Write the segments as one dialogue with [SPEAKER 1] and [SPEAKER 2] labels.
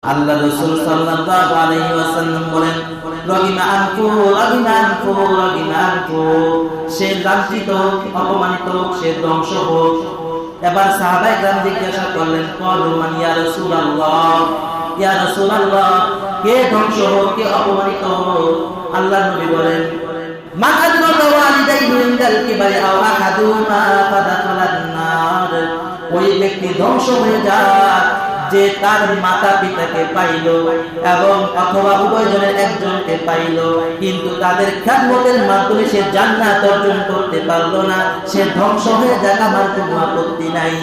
[SPEAKER 1] আল্লাহ রাসূল সাল্লাল্লাহু আলাইহি ওয়াসাল্লাম বলেন, রগিমা আনফু, সে লাঞ্ছিত, অপমানিত, সে ধ্বংস হোক। এবার সাহাবায়ে কেরাম জিজ্ঞাসা করলেন, ক্বালু মান ইয়া রাসূলুল্লাহ, কে ধ্বংস হোক, কে অপমানিত হোক? আল্লাহর নবী বলেন, মান আদরাকা ওয়ালিদাইহি ইনদাল কিবারি আও আহাদুহুমা ফাদাখালান নার, ওই ব্যক্তি ধ্বংস হয়ে যায় যে তার মাতা পিতাকে পাইল এবং অথবা উভয়জনের একজনকে পাইল, কিন্তু তাদের খেদমতের মাধ্যমে সে জান্নাত অর্জন করতে পারল না, সে ধ্বংস হয়ে যাক, আমার কোনো আপত্তি নাই।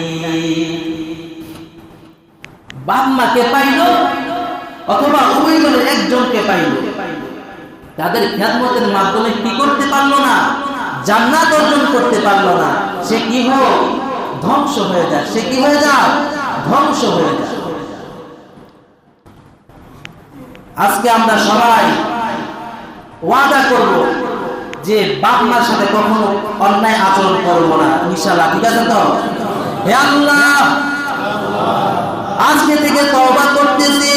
[SPEAKER 1] বাপ মাকে পাইল অথবা উভয়জনের একজনকে পাইল, তাদের খেদমতের মাধ্যমে কি করতে পারল না? জান্নাত অর্জন করতে পারল না, সে কি হোক? ধ্বংস হয়ে যায়। সে কি হয়ে যায়? ধ্বংস হয়ে যায়। আজকে আমরা সবাই ওয়াদা করব যে বাপ মার সাথে কখনো অন্যায় আচরণ করব না, ইনশাআল্লাহ। ঠিক আছে তো? হে আল্লাহ, আজকে থেকে তওবা করতেছি,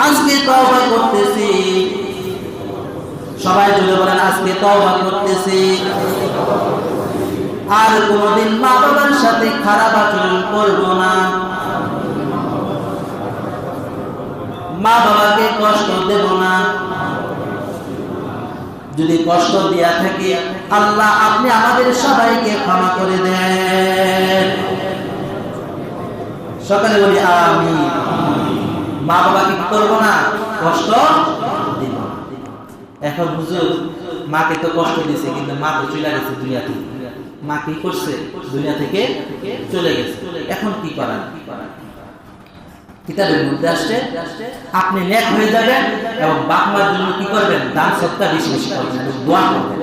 [SPEAKER 1] আজকে তওবা করতেছি। সবাই জুড়ে বলেন, আজকে তওবা করতেছি, আর কোনদিন মা বাবার সাথে খারাপ আচরণ করব না, মা বাবাকে কষ্ট দেব না। যদি কষ্ট দিয়া থাকি, আল্লাহ আপনি আমাদের সবাইকে ক্ষমা করে দেন। সকালে বলি আমিন। মা বাবাকে কি করব না? কষ্ট দিব। এখন হুজুর, মাকে তো কষ্ট দিয়েছে, কিন্তু মা তো চলে গেছে দুনিয়া থেকে। মা কি করছে? দুনিয়া থেকে চলে গেছে। এখন কি করার? কিতাবের মধ্যে আসছে, আপনি নেক হয়ে যাবেন এবং বাপ মার জন্য কি করবেন? দান সদকা বেশি বেশি করবেন, দোয়া করবেন।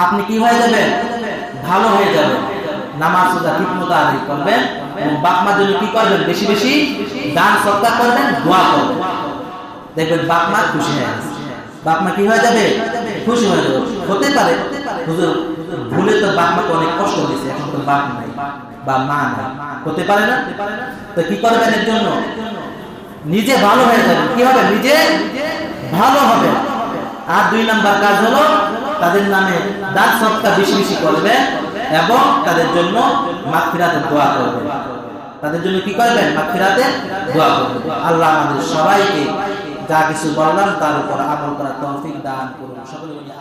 [SPEAKER 1] আপনি কি হয়ে যাবেন? ভালো হয়ে যাবেন। নামাজ রোজা ঠিকমতো আদায় করবেন এবং বাপ মার জন্য কি করবেন? বেশি বেশি দান সদকা করবেন, দোয়া করবেন। দেখবেন বাপ মা খুশি হয়ে যাবে। বাপ মা কি হয়ে যাবে? খুশি হয়ে যাবে। হতে পারে হুজুর ভুলে তো বাপ মাকে অনেক কষ্ট দিয়েছে, এখন তো বাপ নাই বা মা নাই, হতে পারে না? তো কি করবেন? এর জন্য নিজে ভালো হয়ে যাবেন। কি হবে? নিজে ভালো হবে। আর 2 নাম্বার কাজ হলো, তাদের নামে দান সদকা বেশি বেশি করবেন এবং তাদের জন্য মাগফিরাতের দোয়া করবেন। তাদের জন্য কি করবেন? মাগফিরাতের দোয়া করবেন। আল্লাহ আমাদের সবাইকে যা কিছু বললাম তার উপর আমল করার তৌফিক দান করুন। সকলে বলি